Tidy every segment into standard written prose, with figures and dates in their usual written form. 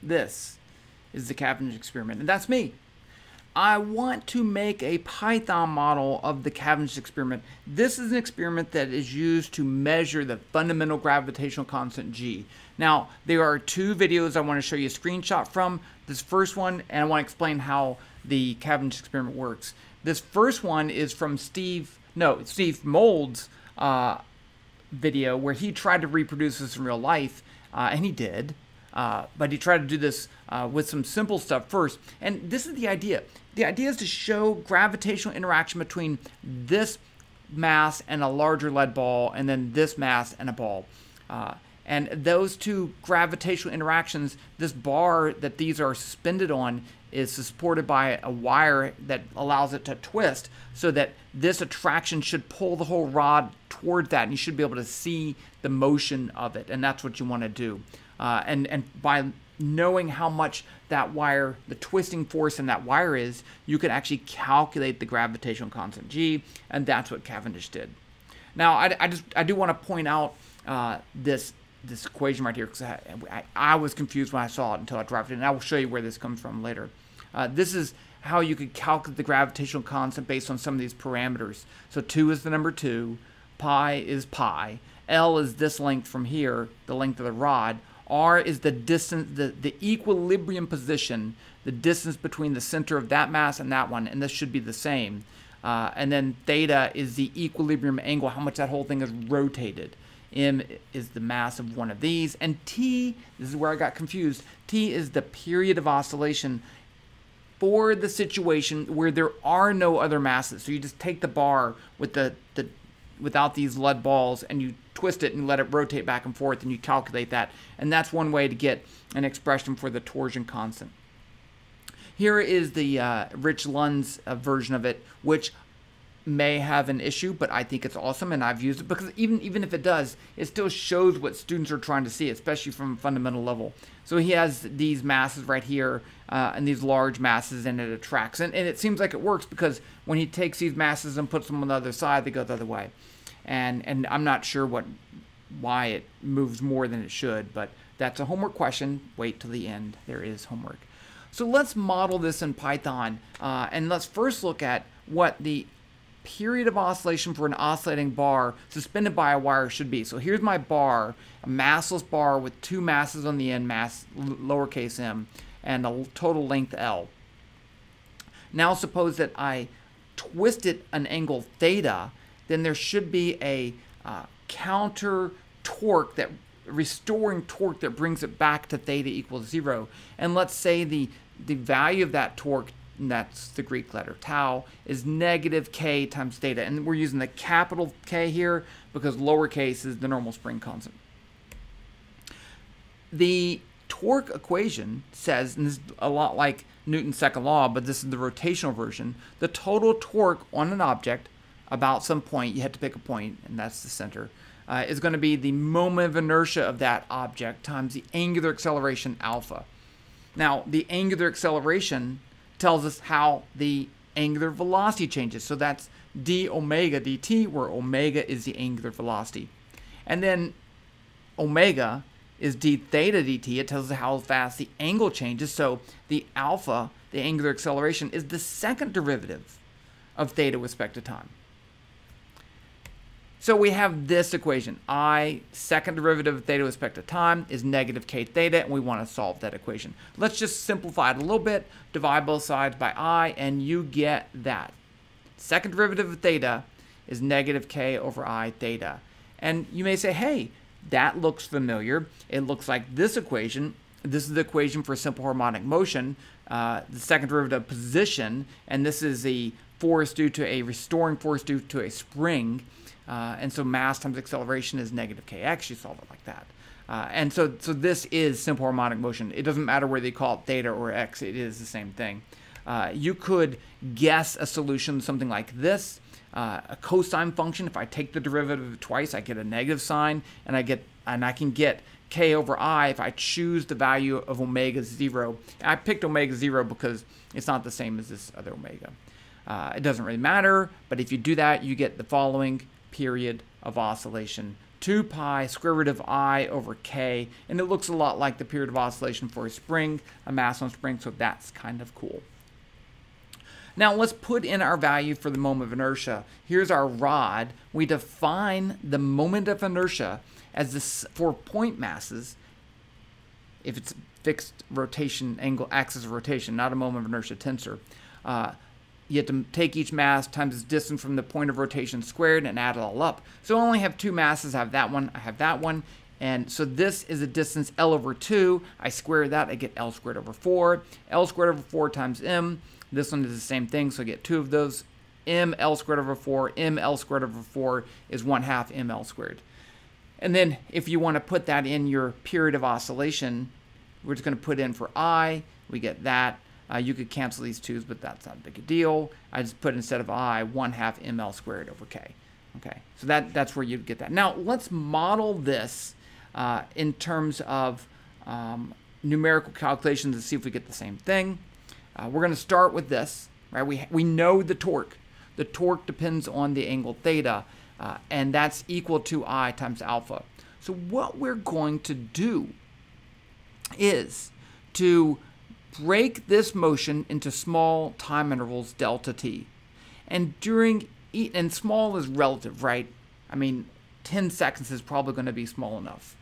This is the Cavendish experiment, and that's me. I want to make a Python model of the Cavendish experiment. This is an experiment that is used to measure the fundamental gravitational constant G. Now, there are two videos I want to show you a screenshot from. This first one, and I want to explain how the Cavendish experiment works. This first one is from Steve Mold's video, where he tried to reproduce this in real life, and he did. But he tried to do this with some simple stuff first. And this is the idea. The idea is to show gravitational interaction between this mass and a larger lead ball, and then this mass and a ball. And those two gravitational interactions, this bar that these are suspended on is supported by a wire that allows it to twist, so that this attraction should pull the whole rod toward that, and you should be able to see the motion of it. And that's what you want to do. And by knowing how much that wire, the twisting force in that wire is, you can actually calculate the gravitational constant G, and that's what Cavendish did. Now, I do want to point out this equation right here, because I was confused when I saw it until I dropped it, and I will show you where this comes from later. This is how you could calculate the gravitational constant based on some of these parameters. So 2 is the number 2, pi is pi, L is this length from here, the length of the rod, R is the distance, the equilibrium position, the distance between the center of that mass and that one, and this should be the same. And then theta is the equilibrium angle, how much that whole thing is rotated. M is the mass of one of these, and T, this is where I got confused, T is the period of oscillation for the situation where there are no other masses. So you just take the bar with without these lead balls, and you twist it and let it rotate back and forth, and you calculate that. And that's one way to get an expression for the torsion constant. Here is the Rich Lund's version of it, which may have an issue, but I think it's awesome, and I've used it because even if it does, it still shows what students are trying to see, especially from a fundamental level. So he has these masses right here, and these large masses, and it attracts. And it seems like it works, because when he takes these masses and puts them on the other side, they go the other way. And I'm not sure why it moves more than it should, but that's a homework question. Wait till the end. There is homework. So let's model this in Python, and let's first look at what the period of oscillation for an oscillating bar suspended by a wire should be. So here's my bar, a massless bar with two masses on the end, mass lowercase m, and a total length L. Now suppose that I twist it an angle theta, then there should be a counter torque, that restoring torque that brings it back to theta equals 0. And let's say the value of that torque, and that's the Greek letter tau, is negative k times theta. And we're using the capital K here because lowercase is the normal spring constant. The torque equation says, and this is a lot like Newton's second law, but this is the rotational version, the total torque on an object about some point, you have to pick a point, and that's the center, is going to be the moment of inertia of that object times the angular acceleration alpha. Now, the angular acceleration tells us how the angular velocity changes. So that's d omega dt, where omega is the angular velocity. And then omega is d theta dt. It tells us how fast the angle changes. So the alpha, the angular acceleration, is the second derivative of theta with respect to time. So we have this equation. I, second derivative of theta with respect to time, is negative k theta, and we want to solve that equation. Let's just simplify it a little bit, divide both sides by I, and you get that. Second derivative of theta is negative k over I theta. And you may say, hey, that looks familiar. It looks like this equation. This is the equation for simple harmonic motion, the second derivative of position, and this is the force due to a restoring force due to a spring. And so mass times acceleration is negative kx. You solve it like that. And so this is simple harmonic motion. It doesn't matter whether you call it theta or x. It is the same thing. You could guess a solution something like this. A cosine function, if I take the derivative twice, I get a negative sign, and I can get k over I if I choose the value of omega 0. I picked omega 0 because it's not the same as this other omega. It doesn't really matter, but if you do that, you get the following period of oscillation 2 pi square root of I over k, and it looks a lot like the period of oscillation for a spring, a mass on a spring, so that's kind of cool. Now let's put in our value for the moment of inertia. Here's our rod. We define the moment of inertia as this for point masses, if it's fixed rotation angle, axis of rotation, not a moment of inertia tensor. You have to take each mass times its distance from the point of rotation squared and add it all up. So I only have 2 masses. I have that one, I have that one. And so this is a distance L over 2. I square that, I get L squared over 4. L squared over 4 times M. This one is the same thing, so I get 2 of those. M L squared over 4, M L squared over 4 is 1/2 ML squared. And then if you want to put that in your period of oscillation, we're just going to put in for I, we get that. You could cancel these 2's, but that's not a big a deal. I just put instead of I, 1/2 ML squared over K. Okay, so that's where you'd get that. Now let's model this in terms of numerical calculations and see if we get the same thing. We're going to start with this, right? We know the torque. The torque depends on the angle theta, and that's equal to I times alpha. So what we're going to do is to break this motion into small time intervals delta t. And and small is relative, right? I mean, 10 seconds is probably going to be small enough.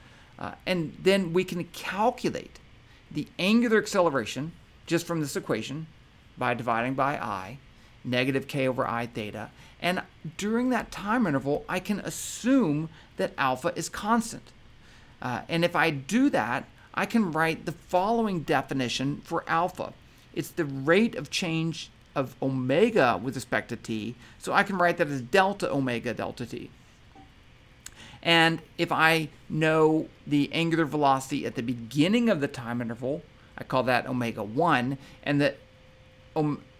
And then we can calculate the angular acceleration just from this equation by dividing by I, negative k over I theta. And during that time interval, I can assume that alpha is constant. And if I do that, I can write the following definition for alpha. It's the rate of change of omega with respect to t, so I can write that as delta omega delta t. And if I know the angular velocity at the beginning of the time interval, I call that omega 1, and the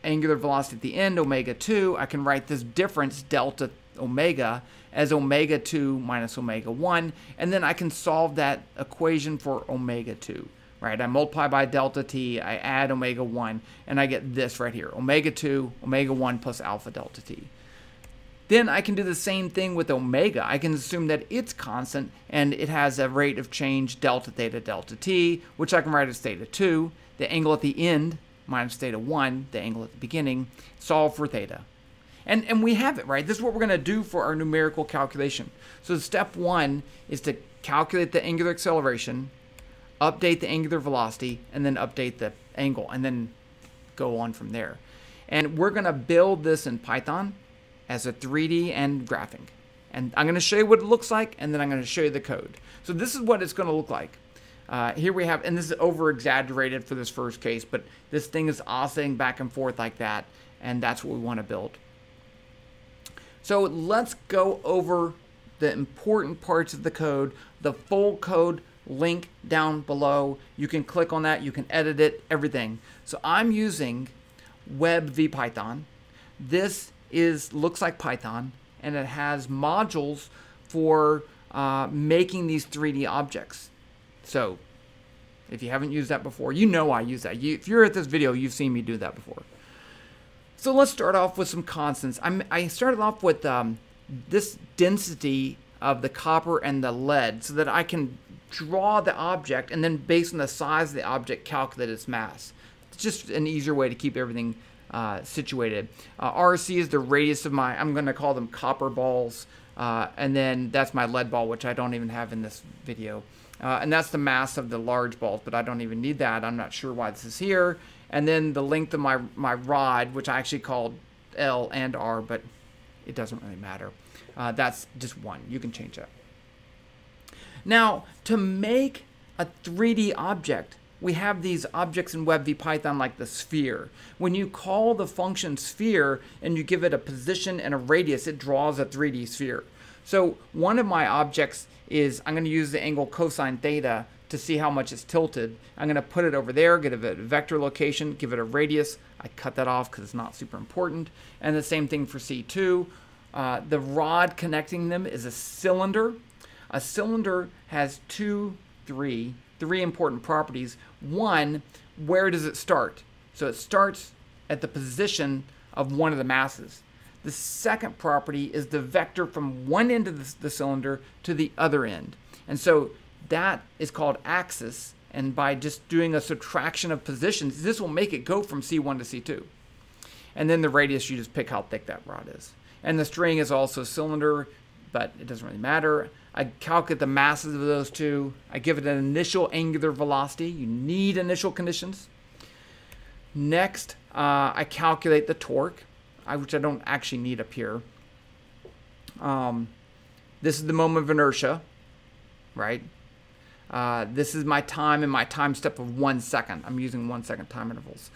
angular velocity at the end, omega 2, I can write this difference, delta omega, as omega 2 minus omega 1, and then I can solve that equation for omega 2, right? I multiply by delta t, I add omega 1, and I get this right here, omega 2, omega 1 plus alpha delta t. Then I can do the same thing with omega. I can assume that it's constant, and it has a rate of change delta theta delta t, which I can write as theta 2, the angle at the end minus theta 1, the angle at the beginning, solve for theta. And we have it, right? This is what we're going to do for our numerical calculation. So step 1 is to calculate the angular acceleration, update the angular velocity, and then update the angle, and then go on from there. And we're going to build this in Python as a 3D and graphing. And I'm going to show you what it looks like, and then I'm going to show you the code. So this is what it's going to look like. Here we have, and this is over-exaggerated for this first case, but this thing is oscillating back and forth like that, and that's what we want to build. So let's go over the important parts of the code. The full code link down below. You can click on that. You can edit it, everything. So I'm using WebVPython. This looks like Python, and it has modules for making these 3D objects. So if you haven't used that before, you know I use that. If you're at this video, you've seen me do that before. So let's start off with some constants. I started off with this density of the copper and the lead so that I can draw the object and then based on the size of the object calculate its mass. It's just an easier way to keep everything situated. RC is the radius of my, I'm going to call them copper balls, and then that's my lead ball, which I don't even have in this video. And that's the mass of the large balls, but I don't even need that. I'm not sure why this is here. And then the length of my rod, which I actually called L and R, but it doesn't really matter. That's just 1. You can change that. Now, to make a 3D object, we have these objects in WebVPython like the sphere. When you call the function sphere and you give it a position and a radius, it draws a 3D sphere. So one of my objects is I'm going to use the angle cosine theta to see how much it's tilted. I'm going to put it over there, give it a vector location, give it a radius. I cut that off because it's not super important. And the same thing for C2. The rod connecting them is a cylinder. A cylinder has three important properties. One, where does it start? So it starts at the position of one of the masses. The second property is the vector from one end of the cylinder to the other end. And so that is called axis. And by just doing a subtraction of positions, this will make it go from C1 to C2. And then the radius, you just pick how thick that rod is. And the string is also cylinder, but it doesn't really matter. I calculate the masses of those two. I give it an initial angular velocity. You need initial conditions. Next, I calculate the torque, which I don't actually need up here. This is the moment of inertia, right? This is my time and my time step of 1 second. I'm using 1 second time intervals.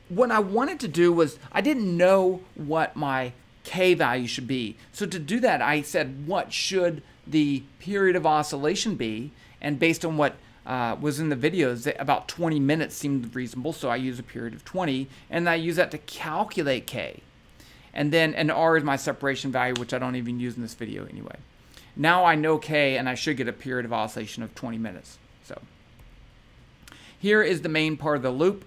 What I wanted to do was, I didn't know what my K value should be. So to do that, I said, what should the period of oscillation be? And based on what was in the videos, about 20 minutes seemed reasonable. So I use a period of 20, and I use that to calculate K. And then, and R is my separation value, which I don't even use in this video anyway. Now I know K, and I should get a period of oscillation of 20 minutes. So here is the main part of the loop.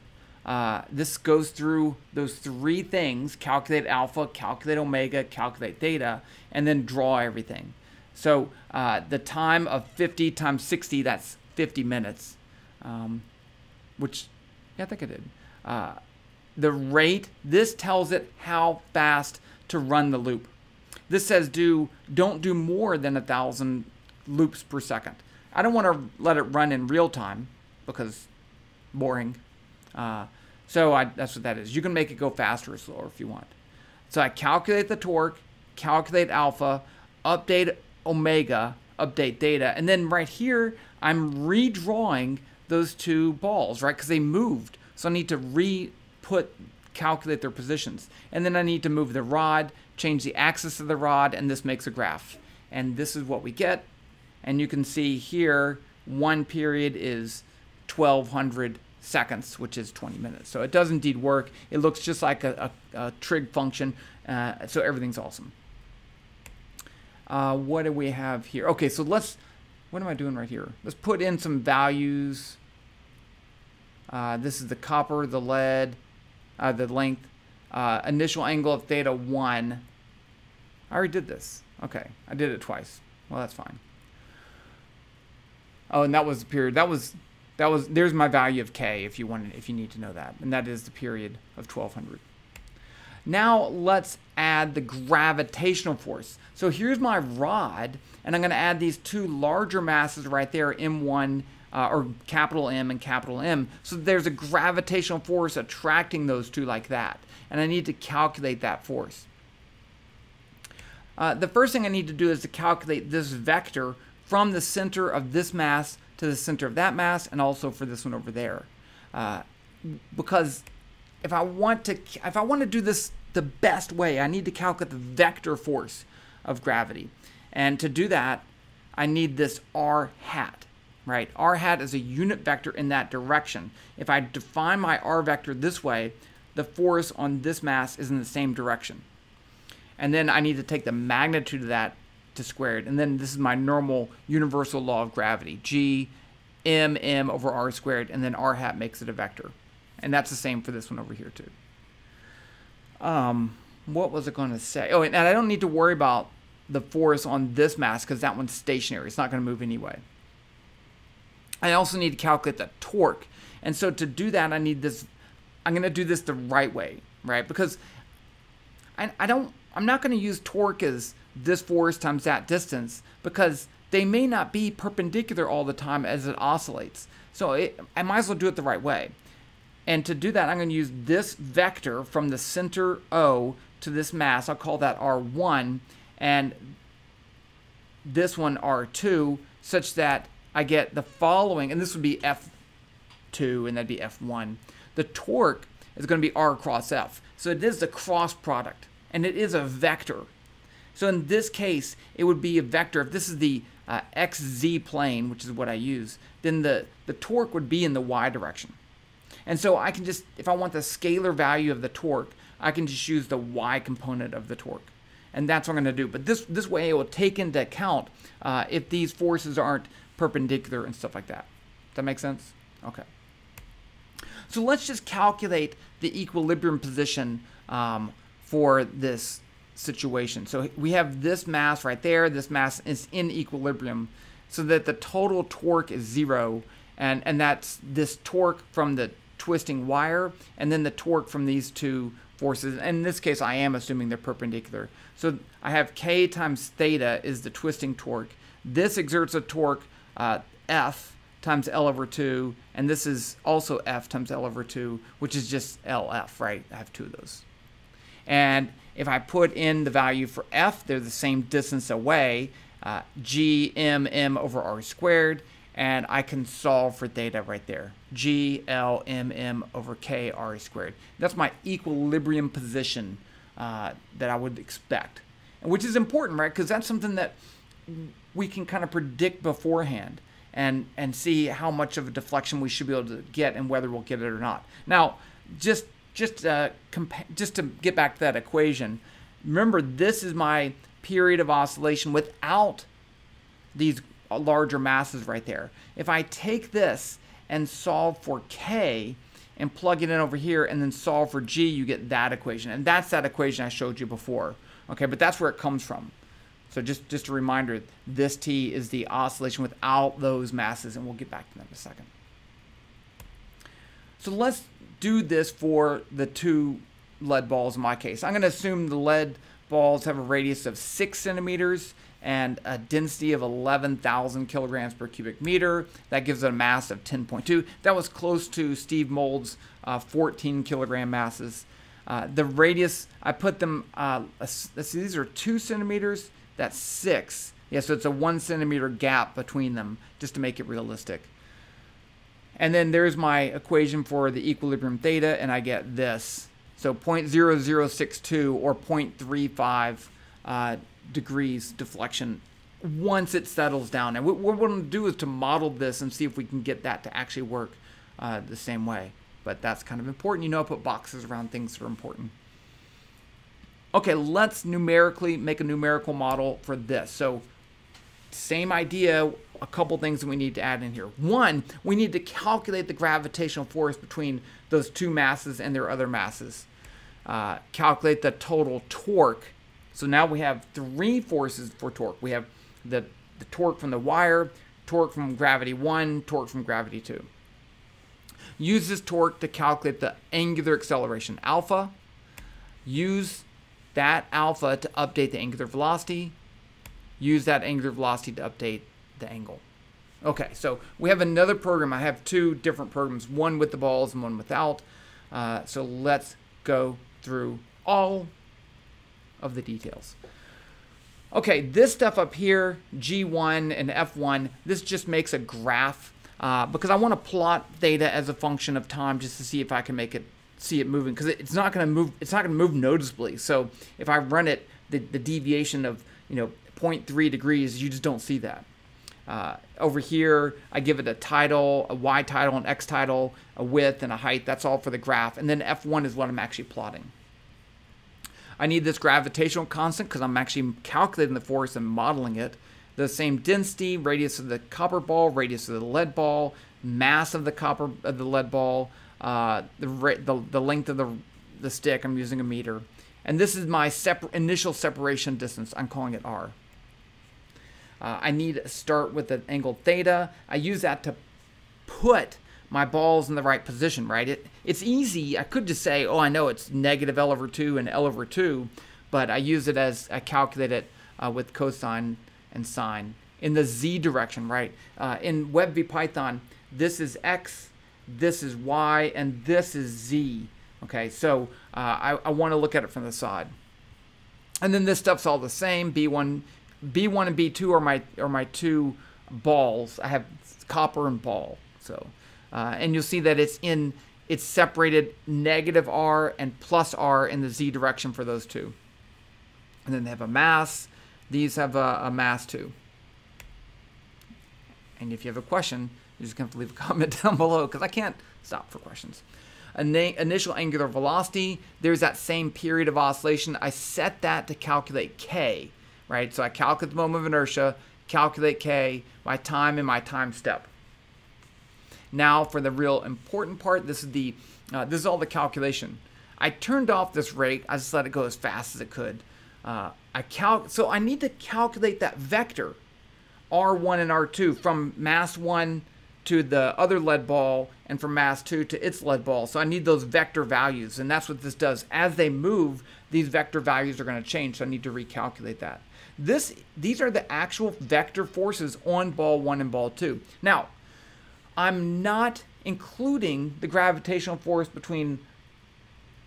This goes through those three things: calculate alpha, calculate omega, calculate theta, and then draw everything. So the time of 50 times 60, that's 50 minutes, which, yeah, I think I did. The rate, this tells it how fast to run the loop. This says don't do more than 1,000 loops per second. I don't want to let it run in real time because boring. So that's what that is. You can make it go faster or slower if you want. So I calculate the torque, calculate alpha, update omega, update theta, and then right here I'm redrawing those two balls, right? Because they moved. So I need to calculate their positions. And then I need to move the rod, change the axis of the rod, and this makes a graph. And this is what we get. And you can see here, one period is 1,200 seconds, which is 20 minutes. So it does indeed work. It looks just like a trig function. So everything's awesome. What do we have here? Okay, so what am I doing right here? Let's put in some values. This is the copper, the lead, the length, initial angle of theta 1. I already did this. Okay, I did it twice. Well, that's fine. Oh, and that was the period. There's my value of K if you need to know that. And that is the period of 1,200. Now let's add the gravitational force. So here's my rod, and I'm going to add these two larger masses right there, M1, or capital M and capital M. So there's a gravitational force attracting those two like that. And I need to calculate that force. The first thing I need to do is to calculate this vector from the center of this mass to the center of that mass, and also for this one over there. Because if I want to do this the best way, I need to calculate the vector force of gravity. And to do that, I need this r hat, right? R hat is a unit vector in that direction. If I define my r vector this way, the force on this mass is in the same direction. And then I need to take the magnitude of that to square it. And then this is my normal universal law of gravity, G m over r squared, and then r hat makes it a vector. And that's the same for this one over here too. What was it going to say? Oh, and I don't need to worry about the force on this mass because that one's stationary. It's not going to move anyway. I also need to calculate the torque. And so to do that, I need this. I'm going to do this the right way, right? Because I'm not going to use torque as this force times that distance, because they may not be perpendicular all the time as it oscillates. So I might as well do it the right way. And to do that, I'm going to use this vector from the center O to this mass. I'll call that R1, and this one R2, such that I get the following, and this would be F2, and that'd be F1. The torque is going to be R cross F. So it is the cross product, and it is a vector. So in this case, it would be a vector. If this is the XZ plane, which is what I use, then the torque would be in the Y direction. And so I can just, if I want the scalar value of the torque, I can just use the Y component of the torque. And that's what I'm going to do. But this way it will take into account if these forces aren't perpendicular and stuff like that. Does that make sense? Okay. So let's just calculate the equilibrium position for this situation. So we have this mass right there. This mass is in equilibrium, so that the total torque is 0, and that's this torque from the twisting wire, and then the torque from these two forces. And in this case, I am assuming they're perpendicular. So I have K times theta is the twisting torque. This exerts a torque F times L over 2, and this is also F times L over 2, which is just LF, right? I have two of those. And if I put in the value for F, they're the same distance away, G M over R squared, and I can solve for theta right there. G L M over K R squared. That's my equilibrium position that I would expect, which is important, right? Because that's something that we can kind of predict beforehand and see how much of a deflection we should be able to get and whether we'll get it or not. Now, just to get back to that equation, remember this is my period of oscillation without these larger masses right there. If I take this and solve for K and plug it in over here and then solve for G, you get that equation. And that's that equation I showed you before. Okay, but that's where it comes from. So just a reminder, this T is the oscillation without those masses, and we'll get back to that in a second. So let's do this for the two lead balls in my case. I'm going to assume the lead balls have a radius of 6 centimeters and a density of 11,000 kilograms per cubic meter. That gives it a mass of 10.2. That was close to Steve Mold's 14 kilogram masses. The radius, I put them, let's see, these are 2 centimeters. That's 6. Yeah, so it's a 1 centimeter gap between them, just to make it realistic. And then there's my equation for the equilibrium theta, and I get this. So 0.0062 or 0.35 degrees deflection once it settles down. And what we're going to do is to model this and see if we can get that to actually work the same way. But that's kind of important. You know, I put boxes around things that are important. Okay, let's numerically make a numerical model for this. So same idea, a couple things that we need to add in here. One, we need to calculate the gravitational force between those two masses and their other masses. Calculate the total torque. So now we have 3 forces for torque. We have the torque from the wire, torque from gravity 1, torque from gravity 2. Use this torque to calculate the angular acceleration alpha. Use that alpha to update the angular velocity. Use that angular velocity to update the angle. Okay, so we have another program. I have 2 different programs, one with the balls and one without. So let's go through all of the details. Okay, this stuff up here, G1 and F1, this just makes a graph because I want to plot theta as a function of time just to see if I can see it moving, because it's not going to move. It's not going to move noticeably. So if I run it, the deviation of 0.3 degrees, you just don't see that. Over here, I give it a tidal, a y tidal, an x tidal, a width, and a height. That's all for the graph. And then F1 is what I'm actually plotting. I need this gravitational constant because I'm actually calculating the force and modeling it. The same density, radius of the copper ball, radius of the lead ball, mass of the lead ball, the length of the stick. I'm using a meter. And this is my initial separation distance. I'm calling it R. I need to start with the angle theta. I use that to put my balls in the right position, right? It's easy. I could just say, oh, I know it's negative L over 2 and L over 2, but I use it as I calculate it with cosine and sine in the z direction, right? In WebVPython, this is x, this is y, and this is z. Okay, so I want to look at it from the side. And then this stuff's all the same. B1 and B2 are my 2 balls. I have copper and ball. So, and you'll see that it's separated negative R and plus R in the z direction for those 2. And then they have a mass. These have a mass too. And if you have a question, you're just going to have to leave a comment down below because I can't stop for questions. Initial angular velocity, there's that same period of oscillation. I set that to calculate K, right? So I calculate the moment of inertia, calculate K, my time and my time step. Now for the real important part, this is all the calculation. I turned off this rate. I just let it go as fast as it could. So I need to calculate that vector, R1 and R2, from mass 1 to the other lead ball and from mass 2 to its lead ball. So I need those vector values, and that's what this does. As they move, these vector values are going to change, so I need to recalculate that. These are the actual vector forces on ball 1 and ball 2. Now, I'm not including the gravitational force between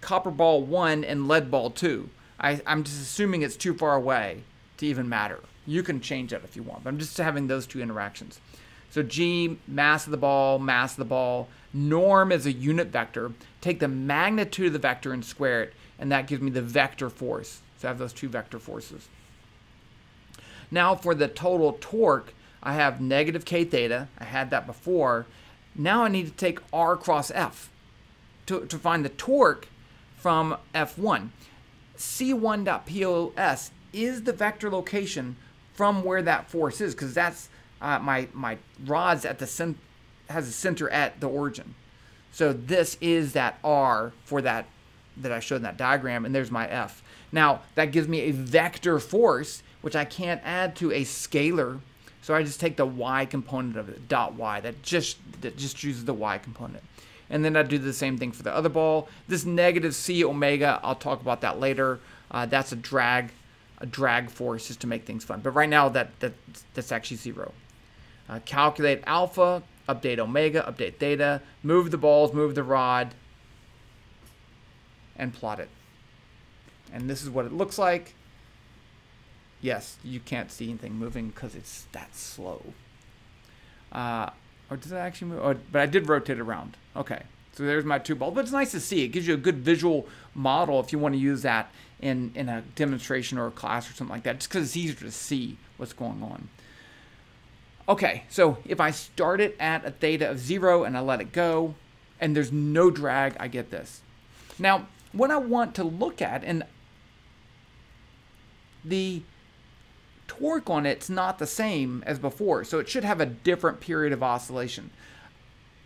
copper ball 1 and lead ball 2. I'm just assuming it's too far away to even matter. You can change that if you want, but I'm just having those two interactions. So G, mass of the ball, norm is a unit vector. Take the magnitude of the vector and square it, and that gives me the vector force. So I have those two vector forces. Now for the total torque, I have negative k theta. I had that before. Now I need to take R cross F to find the torque from F1. C1.POS is the vector location from where that force is, because that's my rod's at the has a center at the origin. So this is that R for that I showed in that diagram, and there's my F. Now that gives me a vector force, which I can't add to a scalar, so I just take the y component of it, dot y. That just uses the y component. And then I do the same thing for the other ball. This negative c omega, I'll talk about that later. That's a drag force, just to make things fun. But right now that's actually 0. Calculate alpha, update omega, update theta, move the balls, move the rod, and plot it. And this is what it looks like. Yes, you can't see anything moving because it's that slow. Or does it actually move? Oh, but I did rotate it around. Okay, so there's my two balls. But it's nice to see. It gives you a good visual model if you want to use that in a demonstration or a class or something like that, just because it's easier to see what's going on. Okay, so if I start it at a theta of 0 and I let it go, and there's no drag, I get this. Now, what I want to look at, and the torque on it's not the same as before, so it should have a different period of oscillation.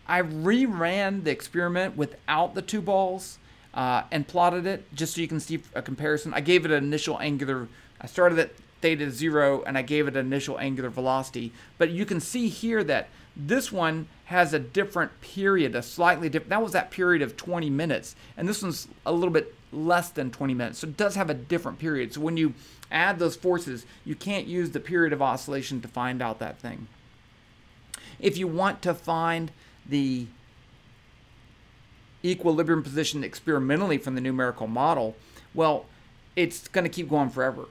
I reran the experiment without the two balls and plotted it just so you can see a comparison. I gave it an initial angular, I started at theta 0 and I gave it an initial angular velocity, but you can see here that this one has a different period, a slightly different, that was that period of 20 minutes, and this one's a little bit less than 20 minutes, so it does have a different period. So when you add those forces, you can't use the period of oscillation to find out that thing. If you want to find the equilibrium position experimentally from the numerical model, well, it's going to keep going forever.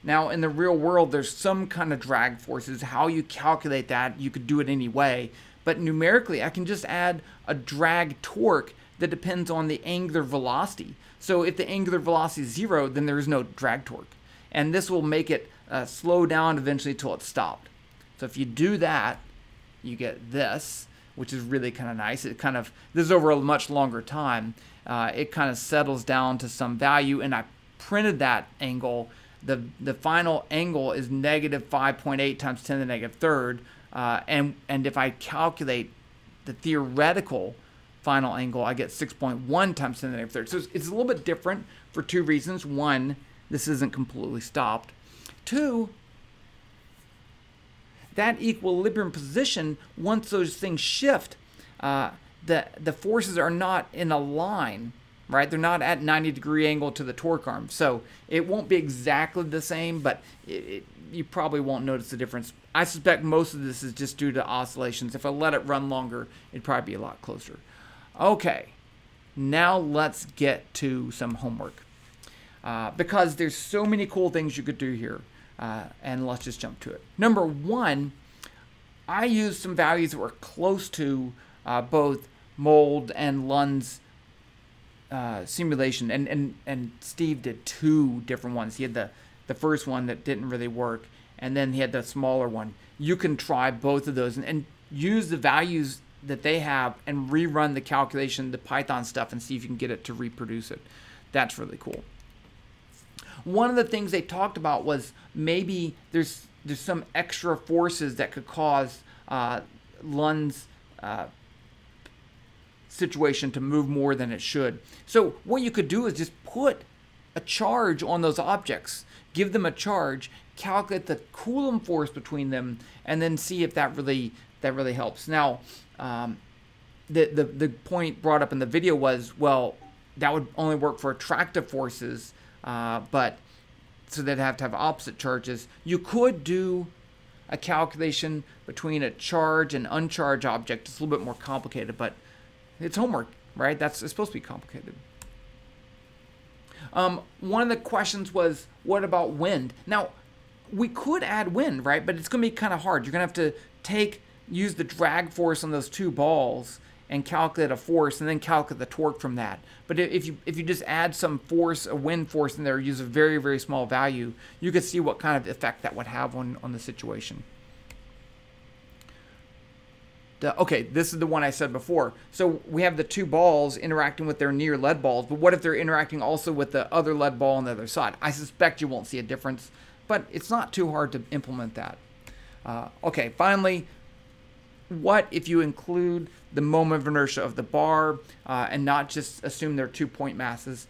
Now, in the real world, there's some kind of drag forces. How you calculate that, you could do it any way. But numerically, I can just add a drag torque that depends on the angular velocity. So if the angular velocity is 0, then there is no drag torque. And this will make it slow down eventually till it's stopped. So if you do that, you get this, which is really kind of nice. It kind of, this is over a much longer time. It kind of settles down to some value, and I printed that angle. The final angle is negative 5.8 times 10 to the negative third. And if I calculate the theoretical final angle, I get 6.1 times 10 to the negative third. So it's a little bit different for two reasons. One, this isn't completely stopped. Two, that equilibrium position, once those things shift, the forces are not in a line, right? They're not at 90-degree angle to the torque arm. So it won't be exactly the same, but you probably won't notice the difference. I suspect most of this is just due to oscillations. If I let it run longer, it'd probably be a lot closer. Okay, now let's get to some homework. Because there's so many cool things you could do here. And let's just jump to it. Number one, I used some values that were close to both Mold and Lund's simulation, and Steve did two different ones. He had the first one that didn't really work, and then he had the smaller one. You can try both of those and use the values that they have and rerun the calculation, the Python stuff, and see if you can get it to reproduce it. That's really cool. One of the things they talked about was maybe there's some extra forces that could cause Lund's situation to move more than it should. So what you could do is just put a charge on those objects. Give them a charge, calculate the Coulomb force between them, and then see if that really helps. Now, the point brought up in the video was, well, that would only work for attractive forces, but so they'd have to have opposite charges. You could do a calculation between a charge and uncharged object. It's a little bit more complicated, but it's homework, right? It's supposed to be complicated. One of the questions was, what about wind? Now, we could add wind, right? But it's going to be kind of hard. You're going to have to use the drag force on those two balls and calculate a force, and then calculate the torque from that. But if you just add some force, a wind force in there, use a very, very small value, you could see what kind of effect that would have on the situation. Okay, this is the one I said before. So we have the two balls interacting with their near lead balls, but what if they're interacting also with the other lead ball on the other side? I suspect you won't see a difference, but it's not too hard to implement that. Okay, finally, what if you include the moment of inertia of the bar and not just assume they're 2 point masses?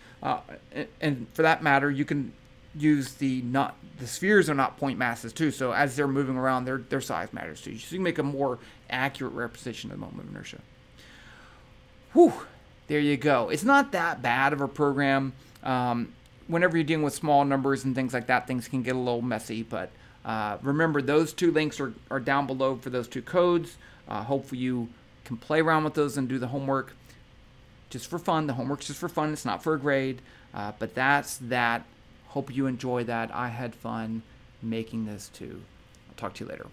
And for that matter, you can use the spheres are not point masses too. So as they're moving around, their size matters too. So you can make a more accurate representation of the moment of inertia. Whew, there you go. It's not that bad of a program. Whenever you're dealing with small numbers and things like that, things can get a little messy, but remember, those two links are down below for those two codes. Hopefully you can play around with those and do the homework just for fun. The homework's just for fun. It's not for a grade. But that's that. Hope you enjoy that. I had fun making this too. I'll talk to you later.